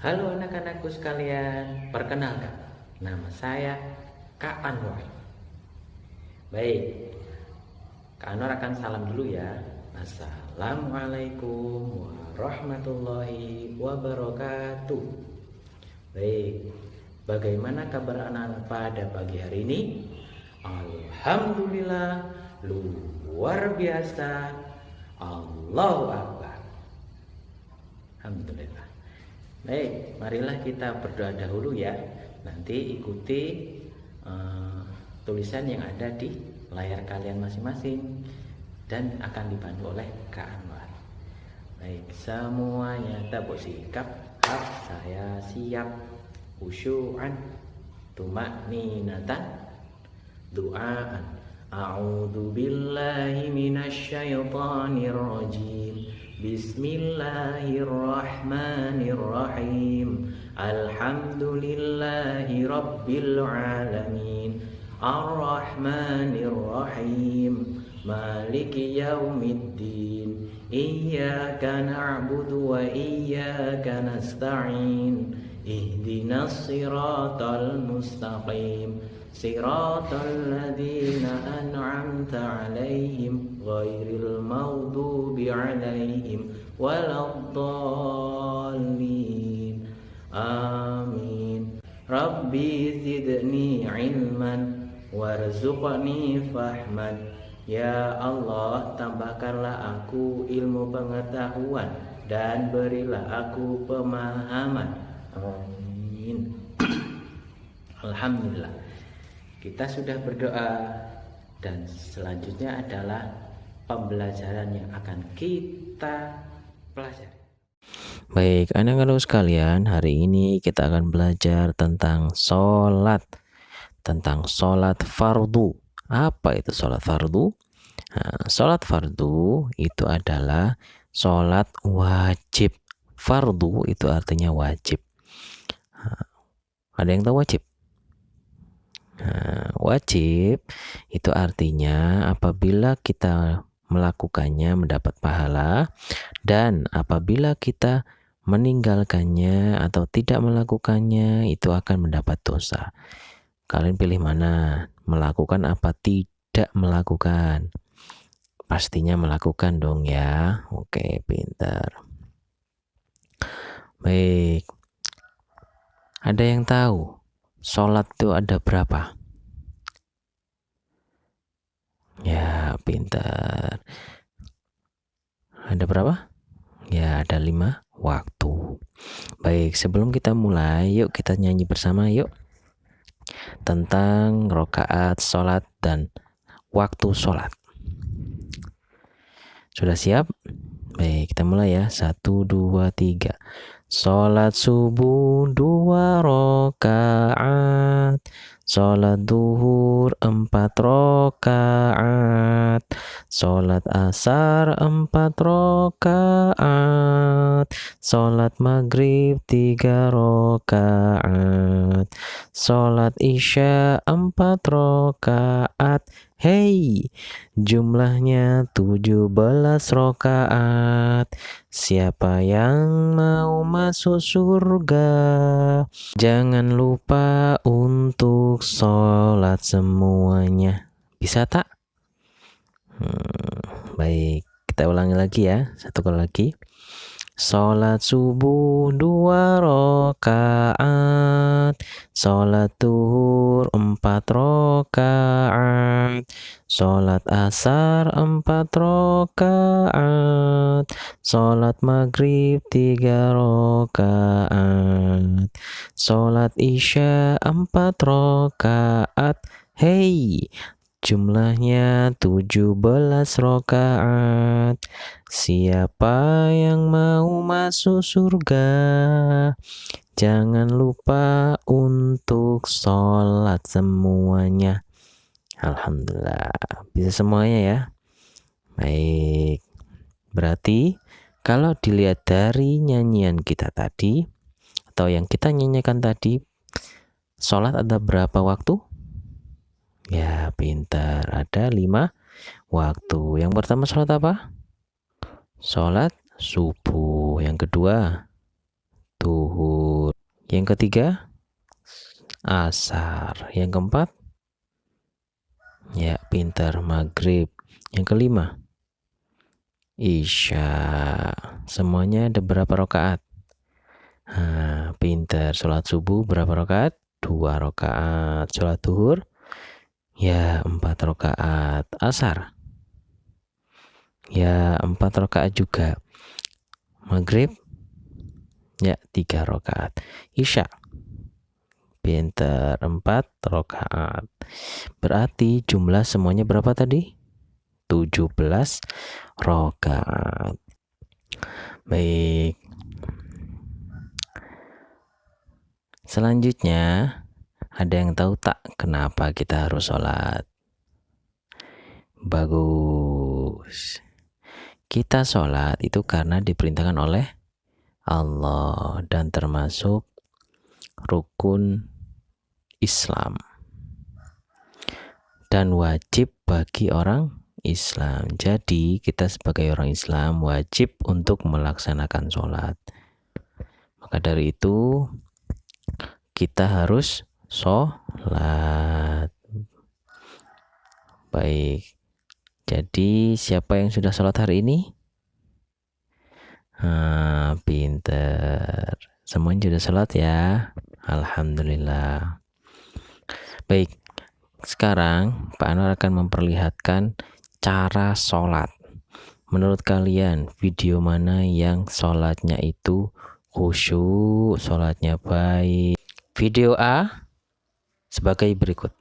Halo anak-anakku sekalian, perkenalkan, nama saya Kak Anwar. Baik, Kak Anwar akan salam dulu ya. Assalamualaikum warahmatullahi wabarakatuh. Baik, bagaimana kabar anak-anak pada pagi hari ini? Alhamdulillah, luar biasa. Allahu Akbar. Alhamdulillah. Baik, marilah kita berdoa dahulu ya. Nanti ikuti tulisan yang ada di layar kalian masing-masing dan akan dibantu oleh Kak Anwar. Baik, semuanya tabuk sikap. Saya siap. Khusyu'an, tumakninatan, du'aan. A'udzu billahi minasyaitonir rajim. Bismillahirrahmanirrahim. Alhamdulillahi rabbil alamin. Ar-Rahmanir-Rahim. Maliki yaumiddin. Iyyaka na'budu wa iyyaka nasta'in. Ihdinas siratal mustaqim. Siratal ladzina an'amta 'alaihim ghairil maghdubi 'alaihim waladdallin. Amin. Rabbi zidni 'ilman warzuqni fahman. Ya Allah, tambahkanlah aku ilmu pengetahuan dan berilah aku pemahaman. Amin. Alhamdulillah, kita sudah berdoa dan selanjutnya adalah pembelajaran yang akan kita pelajari. Baik, anak-anak sekalian, hari ini kita akan belajar tentang sholat fardu. Apa itu sholat fardu? Sholat fardu itu adalah sholat wajib. Fardu itu artinya wajib. Ada yang tahu wajib? Wajib itu artinya apabila kita melakukannya mendapat pahala, dan apabila kita meninggalkannya atau tidak melakukannya itu akan mendapat dosa. Kalian pilih mana? Melakukan apa tidak melakukan? Pastinya melakukan dong ya. Oke, pintar. Baik. Ada yang tahu sholat itu ada berapa? Ya, pintar. Ada berapa? Ya, ada 5 waktu. Baik, sebelum kita mulai, yuk kita nyanyi bersama yuk. Tentang rakaat sholat dan waktu sholat. Sudah siap? Baik, kita mulai ya. 1, 2, 3. Sholat subuh 2 rakaat. Sholat duhur 4 rakaat. Sholat asar 4 rakaat. Sholat maghrib 3 rakaat. Sholat isya 4 rakaat. Hei, jumlahnya 17 rakaat. Siapa yang mau masuk surga, jangan lupa untuk sholat semuanya. Bisa tak? Baik, kita ulangi lagi ya. 1 kali lagi. Sholat subuh 2 rakaat. Sholat duhur 4 rakaat. Sholat asar 4 rakaat. Sholat maghrib 3 rakaat. Sholat isya 4 rakaat. Hei, jumlahnya 17 rakaat. Siapa yang mau masuk surga, jangan lupa untuk sholat semuanya. Alhamdulillah, bisa semuanya ya. Baik, berarti kalau dilihat dari nyanyian kita tadi atau yang kita nyanyikan tadi, sholat ada berapa waktu? Ya, pintar. Ada 5 waktu. Yang pertama sholat apa? Sholat subuh. Yang kedua duhur. Yang ketiga, asar. Yang keempat, ya pintar, maghrib. Yang kelima, isya. Semuanya ada berapa rakaat? Nah, pintar. Sholat subuh berapa rakaat? 2 rakaat. Sholat duhur, ya 4 rakaat. Asar, ya 4 rakaat juga. Maghrib, ya 3 rakaat. Isya, pintar, 4 rakaat. Berarti jumlah semuanya berapa tadi? 17 rakaat. Baik. Selanjutnya, ada yang tahu tak kenapa kita harus sholat? Bagus. Kita sholat itu karena diperintahkan oleh Allah dan termasuk rukun Islam dan wajib bagi orang Islam. Jadi kita sebagai orang Islam wajib untuk melaksanakan sholat. Maka dari itu kita harus sholat. Baik. Jadi siapa yang sudah sholat hari ini? Pinter. Semuanya sudah sholat ya. Alhamdulillah. Baik. Sekarang Pak Anwar akan memperlihatkan cara sholat. Menurut kalian video mana yang sholatnya itu khusyuk, sholatnya baik? Video A sebagai berikut.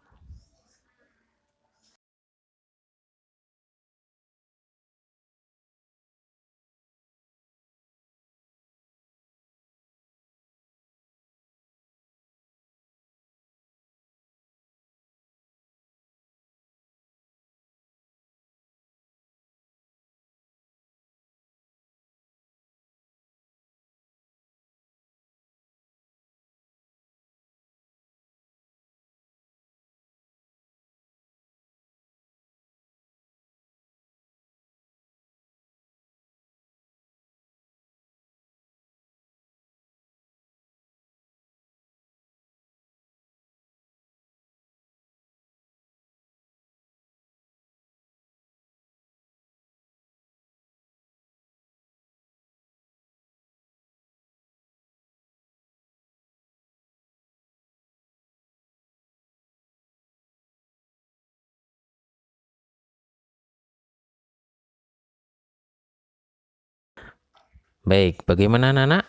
Baik, bagaimana anak-anak?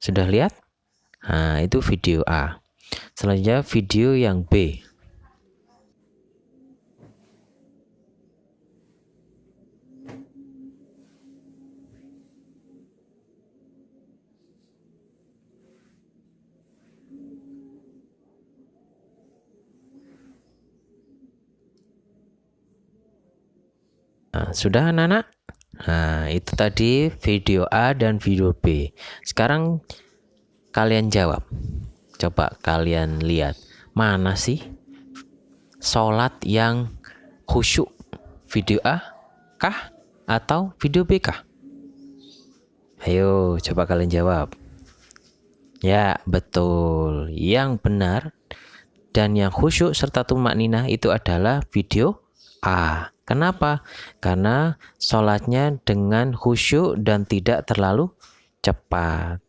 Sudah lihat? Nah, itu video A. Selanjutnya video yang B. Nah, sudah anak-anak? Nah, itu tadi video A dan video B. Sekarang kalian jawab. Coba kalian lihat. Mana sih sholat yang khusyuk? Video A kah? Atau video B kah? Ayo, coba kalian jawab. Ya, betul. Yang benar dan yang khusyuk serta tumakninah itu adalah video A. Kenapa? Karena sholatnya dengan khusyuk dan tidak terlalu cepat.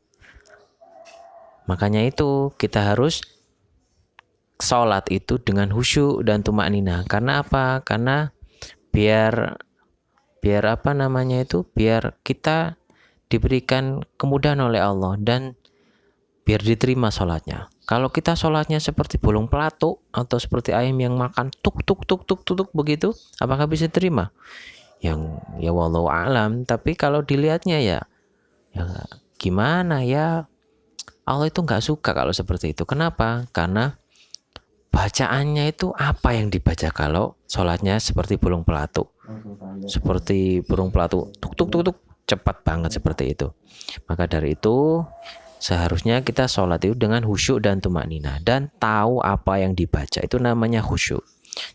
Makanya itu kita harus sholat itu dengan khusyuk dan tumakninah. Karena apa? Karena biar apa namanya itu? Biar kita diberikan kemudahan oleh Allah dan biar diterima sholatnya. Kalau kita sholatnya seperti burung pelatuk atau seperti ayam yang makan tuk tuk tuk tuk tuk, tuk begitu, apakah bisa terima? Yang ya wallahu alam. Tapi kalau dilihatnya ya gimana ya, Allah itu nggak suka kalau seperti itu. Kenapa? Karena bacaannya itu apa yang dibaca kalau sholatnya seperti burung pelatuk, seperti burung pelatuk tuk tuk tuk tuk, cepat banget seperti itu. Maka dari itu seharusnya kita sholat itu dengan khusyuk dan tumakninah dan tahu apa yang dibaca, itu namanya khusyuk.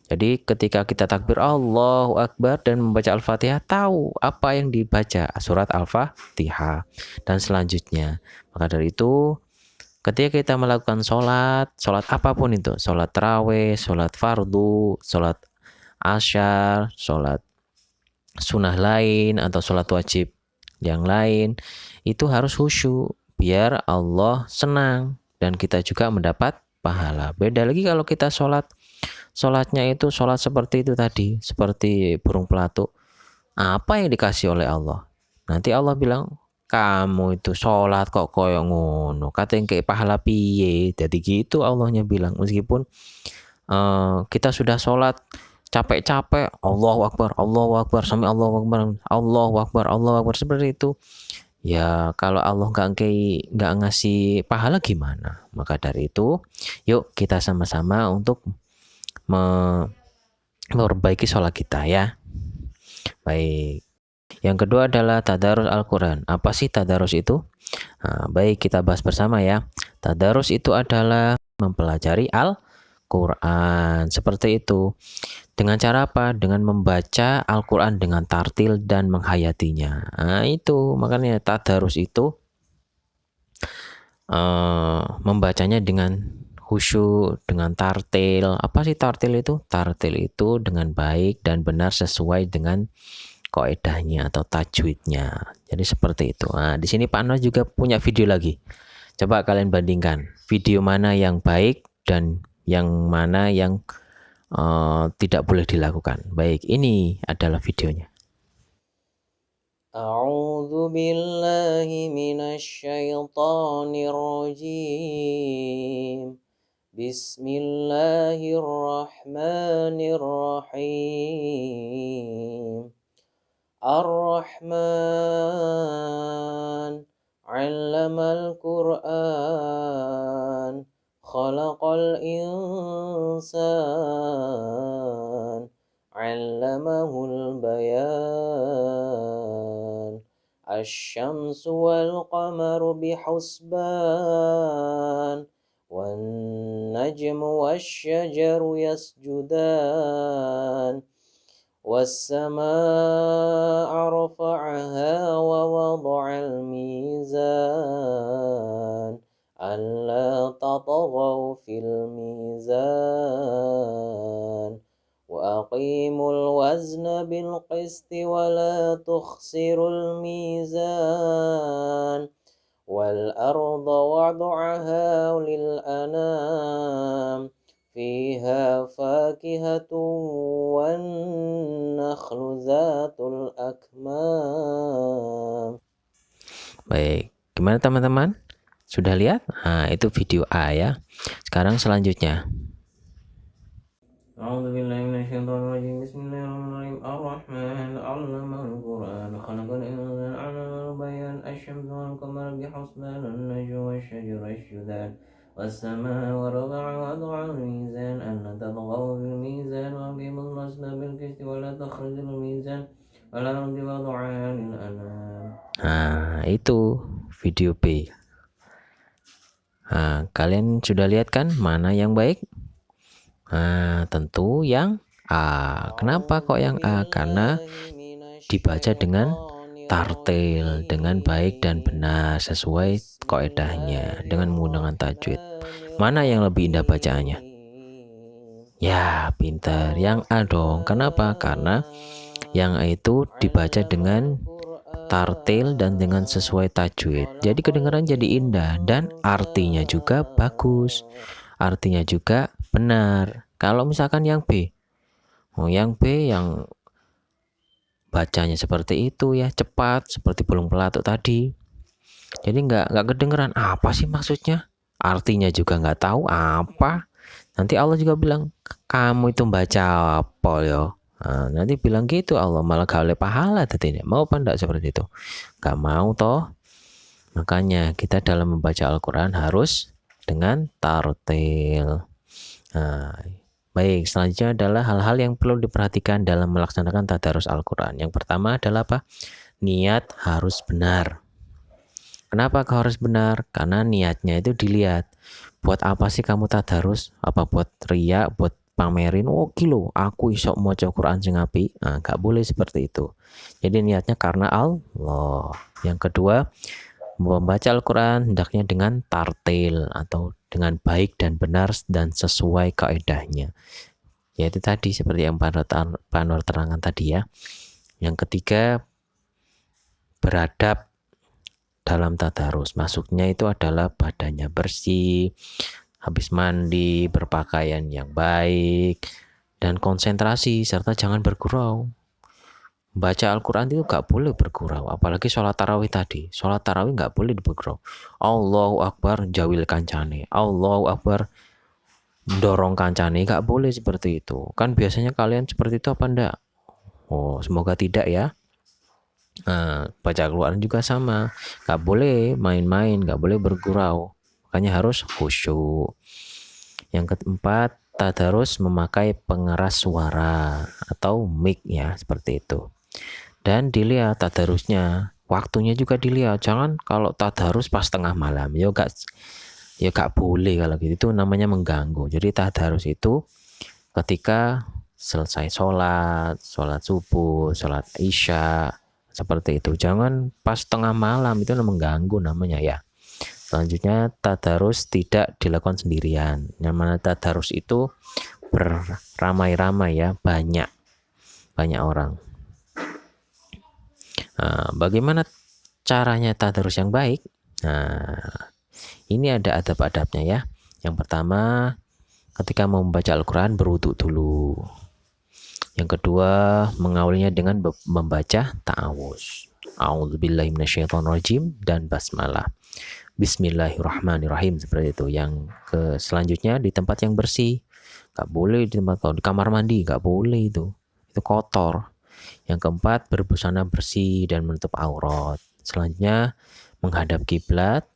Jadi ketika kita takbir Allahu Akbar dan membaca Al-Fatihah, tahu apa yang dibaca surat Al-Fatihah dan selanjutnya. Maka dari itu ketika kita melakukan sholat apapun itu, sholat tarawih, sholat fardu, sholat asyar, sholat sunnah lain atau sholat wajib yang lain, itu harus khusyuk biar Allah senang dan kita juga mendapat pahala. Beda lagi kalau kita sholatnya itu sholat seperti itu tadi, seperti burung pelatuk. Apa yang dikasih oleh Allah? Nanti Allah bilang, kamu itu sholat kok koyo ngono, katanya kayak pahala piye. Jadi gitu Allahnya bilang, meskipun kita sudah sholat capek-capek, Allahu Akbar, sampai Allahu Akbar, seperti itu. Ya kalau Allah nggak ngasih pahala gimana? Maka dari itu, yuk kita sama-sama untuk memperbaiki sholat kita ya. Baik. Yang kedua adalah tadarus Al-Quran. Apa sih tadarus itu? Nah, baik, kita bahas bersama ya. Tadarus itu adalah mempelajari Al-Quran. Seperti itu. Dengan cara apa? Dengan membaca Al-Quran dengan tartil dan menghayatinya. Nah, itu. Makanya tadarus itu membacanya dengan khusyuk, dengan tartil. Apa sih tartil itu? Tartil itu dengan baik dan benar sesuai dengan kaidahnya atau tajwidnya. Jadi seperti itu. Nah, di sini Pak Anas juga punya video lagi. Coba kalian bandingkan video mana yang baik dan yang mana yang tidak boleh dilakukan. Baik, ini adalah videonya. A'udzu billahi minasyaitonir rajim. Bismillahirrahmanirrahim. Ar-Rahman 'allamal Qur'an, khalaqal insan, 'allamahul bayan. Asy-syamsu wal qamaru bihusban, wan najmu wasy-syajaru yasjudan. والسماء رفعها ووضع الميزان ألا تطغوا في الميزان وأقيموا الوزن بالقسط ولا تخسروا الميزان والأرض وضعها للأنام فيها فاكهة والنخل ذات الأكمام. Baik, gimana teman-teman? Sudah lihat? Nah, itu video A ya. Sekarang selanjutnya. Bismillahirrahmanirrahim. Ar-Rahman 'allamal Qur'an, khalaqal insana 'allamal bayan. Asy-syamsu wal qamaru bihusban, wan najmu wasy-syajaru yasjudan. والسماء ورفعها ووضع الميزان ألا تطغوا في الميزان وأقيموا الوزن بالقسط ولا تخسروا الميزان والأرض وضعها للأنام. Nah, itu video B. Nah, kalian sudah lihat kan mana yang baik? Nah, tentu yang A. Kenapa kok yang A? Karena dibaca dengan tartil, dengan baik dan benar sesuai kaidahnya, dengan menggunakan tajwid. Mana yang lebih indah bacaannya? Ya, pintar. Yang A dong. Kenapa? Karena yang A itu dibaca dengan tartil dan dengan sesuai tajwid. Jadi kedengaran jadi indah dan artinya juga bagus. Artinya juga benar. Kalau misalkan yang B, yang B yang bacanya seperti itu ya, cepat seperti burung pelatuk tadi. Jadi nggak kedengeran apa sih maksudnya, artinya juga nggak tahu apa. Nanti Allah juga bilang, kamu itu baca apa ya? Nah, nanti bilang gitu Allah, malah gak oleh pahala. Tadi mau apa enggak seperti itu? Gak mau toh. Makanya kita dalam membaca Al-Quran harus dengan tartil. Nah, baik, selanjutnya adalah hal-hal yang perlu diperhatikan dalam melaksanakan tadarus Al-Quran. Yang pertama adalah apa? Niat harus benar. Kenapa kau harus benar? Karena niatnya itu dilihat. Buat apa sih kamu tadarus? Apa buat ria, buat pamerin? Oh kilo, aku isok maca Quran sing apik. Nah, gak boleh seperti itu. Jadi niatnya karena Allah. Yang kedua, Membaca Al-Quran hendaknya dengan tartil atau dengan baik dan benar dan sesuai kaedahnya. Yaitu tadi seperti yang Pak Anwar terangkan tadi ya. Yang ketiga, beradab dalam tadarus. Maksudnya itu adalah badannya bersih, habis mandi, berpakaian yang baik, dan konsentrasi serta jangan bergurau. Baca Al-Quran itu gak boleh bergurau, apalagi sholat tarawih tadi. Sholat tarawih gak boleh bergurau. Allahu Akbar jawil kancane, Allahu Akbar dorong kancane, gak boleh seperti itu. Kan biasanya kalian seperti itu apa enggak? Oh, semoga tidak ya. Baca Al-Quran juga sama, gak boleh main-main, gak boleh bergurau, makanya harus khusyuk. Yang keempat, tadarus memakai pengeras suara atau mic ya, seperti itu. Dan dilihat tadarusnya, waktunya juga dilihat. Jangan kalau tadarus pas tengah malam, ya gak boleh kalau gitu, itu namanya mengganggu. Jadi tadarus itu ketika selesai sholat subuh, sholat isya, seperti itu. Jangan pas tengah malam, itu mengganggu namanya ya. Selanjutnya, tadarus tidak dilakukan sendirian. Yang mana tadarus itu beramai-ramai ya, banyak orang. Bagaimana caranya tadarus yang baik? Ini ada adab-adabnya ya. Yang pertama, ketika membaca Al-Quran berwudu dulu. Yang kedua, mengawalnya dengan membaca ta'awuz. A'udzubillahi minasyaitonirrajim dan basmalah. Bismillahirrahmanirrahim, seperti itu. Yang selanjutnya di tempat yang bersih. Gak boleh di tempat di kamar mandi, gak boleh itu kotor. Yang keempat, berbusana bersih dan menutup aurat. Selanjutnya, menghadap kiblat.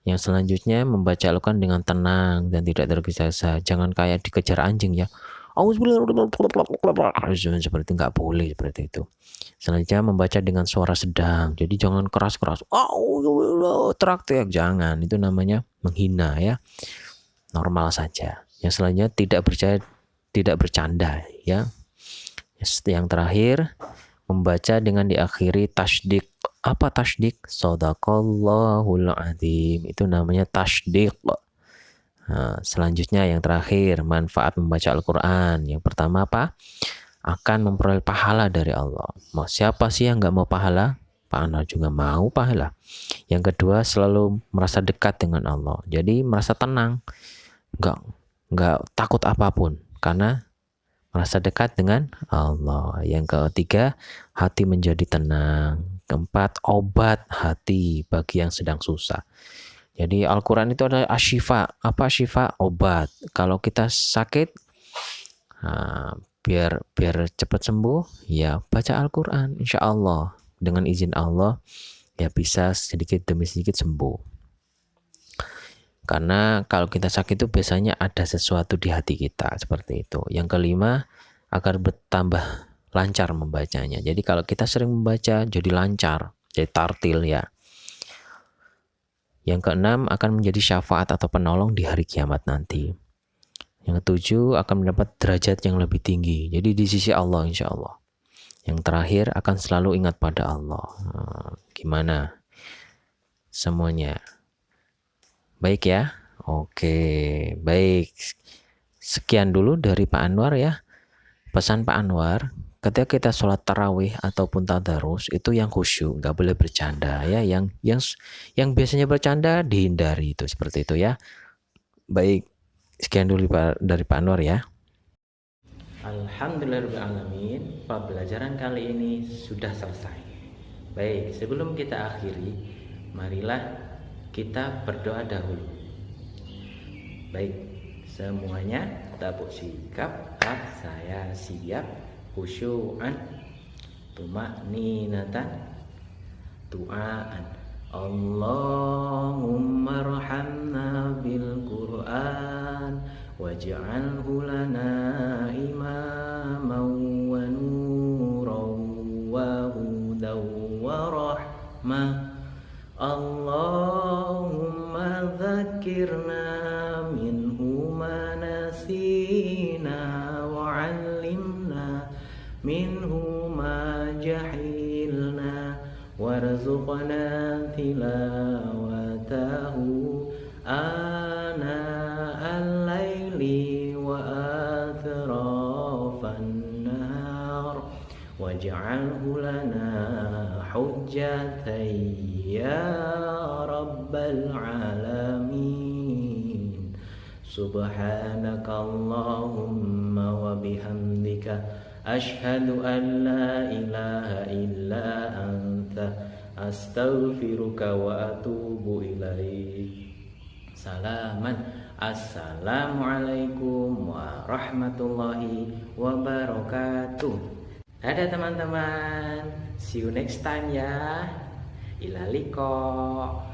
Yang selanjutnya, membaca Al-Quran dengan tenang dan tidak tergesa-gesa. Jangan kayak dikejar anjing ya. Seperti itu, nggak boleh seperti itu. Selanjutnya, membaca dengan suara sedang. Jadi jangan keras-keras. Teriak-teriak, jangan. Itu namanya menghina ya. Normal saja. Yang selanjutnya, tidak bercanda ya. Yang terakhir, membaca dengan diakhiri tasdik. Apa tasdik? Shadaqallahul azim. Itu namanya tasdik. Selanjutnya yang terakhir, manfaat membaca Al-Quran. Yang pertama apa? Akan memperoleh pahala dari Allah. Siapa sih yang gak mau pahala? Pak Anwar juga mau pahala. Yang kedua, selalu merasa dekat dengan Allah. Jadi merasa tenang, gak takut apapun, karena merasa dekat dengan Allah. Yang ketiga, hati menjadi tenang. Keempat, obat hati bagi yang sedang susah. Jadi Al-Quran itu adalah asyifa. Apa syifa? Obat. Kalau kita sakit, biar cepat sembuh, ya baca Al-Quran. Insya Allah, dengan izin Allah, ya bisa sedikit demi sedikit sembuh. Karena kalau kita sakit itu biasanya ada sesuatu di hati kita, seperti itu. Yang kelima, agar bertambah lancar membacanya. Jadi kalau kita sering membaca, jadi lancar, jadi tartil ya. Yang keenam, akan menjadi syafaat atau penolong di hari kiamat nanti. Yang ketujuh, akan mendapat derajat yang lebih tinggi. Jadi di sisi Allah insya Allah. Yang terakhir, akan selalu ingat pada Allah. Gimana semuanya? Baik ya? Oke, baik. Sekian dulu dari Pak Anwar ya. Pesan Pak Anwar, ketika kita sholat tarawih ataupun tadarus itu yang khusyuk, nggak boleh bercanda ya. Yang biasanya bercanda dihindari, itu seperti itu ya. Baik, sekian dulu dari Pak Anwar ya. Alhamdulillahirrahmanirrahim. Pembelajaran kali ini sudah selesai. Baik, sebelum kita akhiri, marilah kita berdoa dahulu. Baik, semuanya tabuk sikap. Saya siap, khusyu'an, tuma'ninatan, tu'aan. Allahumma arhamna bil Qur'an waj'alhu lana imaman wa nuran wa hudan wa rahmah. Allahumma dzakirna minhu ma nasina wa 'allimna minhu ma jahilna warzuqna warzuqna tilawatahu ana al-laili wa atrafan nahar waj'alhu lana hujjatan ya rabbal alamin. Subhanakallahumma wa bihamdika asyhadu an la ilaha illa anta astaghfiruka wa atubu ilaik. Assalamualaikum warahmatullahi wabarakatuh. Dadah teman-teman, see you next time ya. Ila liqa.